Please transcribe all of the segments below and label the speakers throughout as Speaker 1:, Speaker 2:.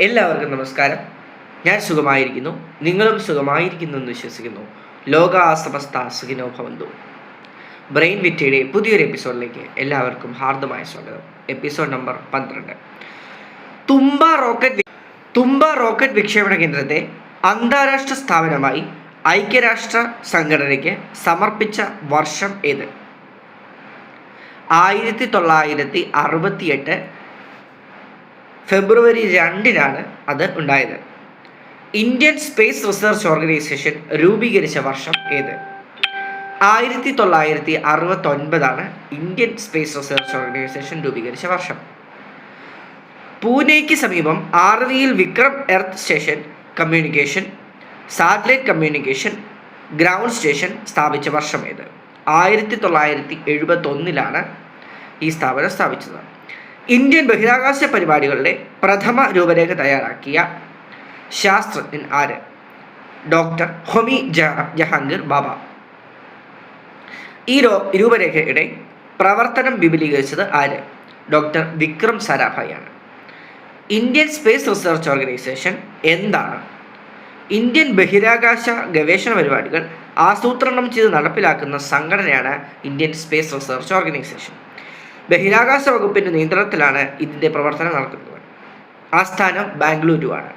Speaker 1: എല്ലാവർക്കും നമസ്കാരം. ഞാൻ സുഖമായിരിക്കുന്നു, നിങ്ങളും സുഖമായിരിക്കുന്നു എന്ന് വിശ്വസിക്കുന്നു. ലോകാസമസ്ത സുഖിനോ ഭവന്തു. ബ്രെയിൻ വിറ്റയുടെ പുതിയൊരു എപ്പിസോഡിലേക്ക് എല്ലാവർക്കും ഹാർദമായ സ്വാഗതം. Episode number 12. തുമ്പ റോക്കറ്റ് വിക്ഷേപണ കേന്ദ്രത്തെ അന്താരാഷ്ട്ര സ്ഥാപനമായി ഐക്യരാഷ്ട്ര സംഘടനയ്ക്ക് സമർപ്പിച്ച വർഷം ഏത്? 1968 ഫെബ്രുവരി 2 അത് ഉണ്ടായത്. ഇന്ത്യൻ സ്പേസ് റിസർച്ച് ഓർഗനൈസേഷൻ രൂപീകരിച്ച വർഷം ഏത്? 1969 ഇന്ത്യൻ സ്പേസ് റിസർച്ച് ഓർഗനൈസേഷൻ രൂപീകരിച്ച വർഷം. പൂനെയ്ക്ക് സമീപം ആർവിയിൽ Vikram earth station communication, satellite communication ground station സ്ഥാപിച്ച വർഷം ഏത്? 1971 ഈ സ്ഥാപനം സ്ഥാപിച്ചത്. ഇന്ത്യൻ ബഹിരാകാശ പരിപാടികളുടെ പ്രഥമ രൂപരേഖ തയ്യാറാക്കിയ ശാസ്ത്രജ്ഞൻ ആര്? ഡോക്ടർ ഹോമി ജഹാംഗീർ ബാബ. ഈ രൂപരേഖയുടെ പ്രവർത്തനം വിപുലീകരിച്ചത് ആര്? ഡോക്ടർ വിക്രം സാരാഭായി ആണ്. ഇന്ത്യൻ സ്പേസ് റിസർച്ച് ഓർഗനൈസേഷൻ എന്താണ്? ഇന്ത്യൻ ബഹിരാകാശ ഗവേഷണ പരിപാടികൾ ആസൂത്രണം ചെയ്ത് നടപ്പിലാക്കുന്ന സംഘടനയാണ് ഇന്ത്യൻ സ്പേസ് റിസർച്ച് ഓർഗനൈസേഷൻ. ബഹിരാകാശ വകുപ്പിൻ്റെ നിയന്ത്രണത്തിലാണ് ഇതിൻ്റെ പ്രവർത്തനം നടക്കുന്നത്. ആസ്ഥാനം ബാംഗ്ലൂരു ആണ്.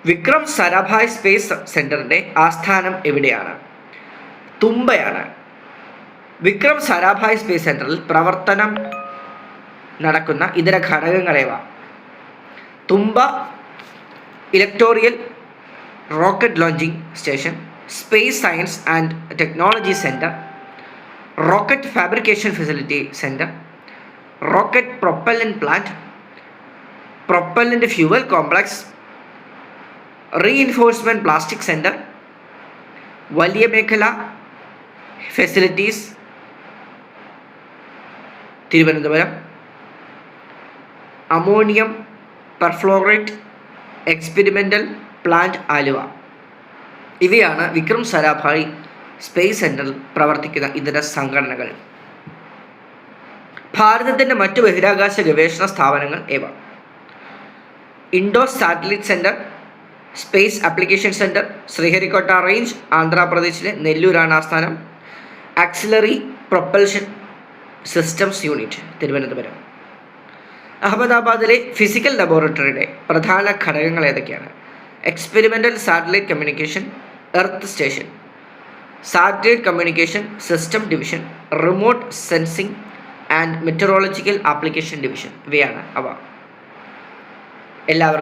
Speaker 1: വിക്രം സാരാഭായ് സ്പേസ് സെൻറ്ററിൻ്റെ ആസ്ഥാനം എവിടെയാണ്? തുമ്പയാണ്. വിക്രം സാരാഭായ് സ്പേസ് സെൻറ്ററിൽ പ്രവർത്തനം നടക്കുന്ന ഇതര ഘടകങ്ങളേവ? Thumba equatorial rocket launching station, space science and technology centre, rocket fabrication facility centre, rocket propellant plant, propellant fuel complex, reinforcement plastic centre, വലിയ മേഖല facilities Thiruvananthapuram, ammonium perchlorate experimental plant Aluva. ഇവയാണ് വിക്രം സാരാഭായ് സ്പേസ് സെൻറ്ററിൽ പ്രവർത്തിക്കുന്ന ഇതര സംഘടനകൾ. ഭാരതത്തിൻ്റെ മറ്റു ബഹിരാകാശ ഗവേഷണ സ്ഥാപനങ്ങൾ ഏവ? Indo satellite centre, space application centre, Sriharikota range, ആന്ധ്രാപ്രദേശിലെ നെല്ലൂരാണ് ആസ്ഥാനം. Axillary propulsion systems unit, Thiruvananthapuram. അഹമ്മദാബാദിലെ ഫിസിക്കൽ ലബോറട്ടറിയുടെ പ്രധാന ഘടകങ്ങൾ ഏതൊക്കെയാണ്? Experimental satellite communication earth station, satellite communication system division, remote sensing and meteorological application division. ഇവയാണ് അവ. എല്ലാവർക്കും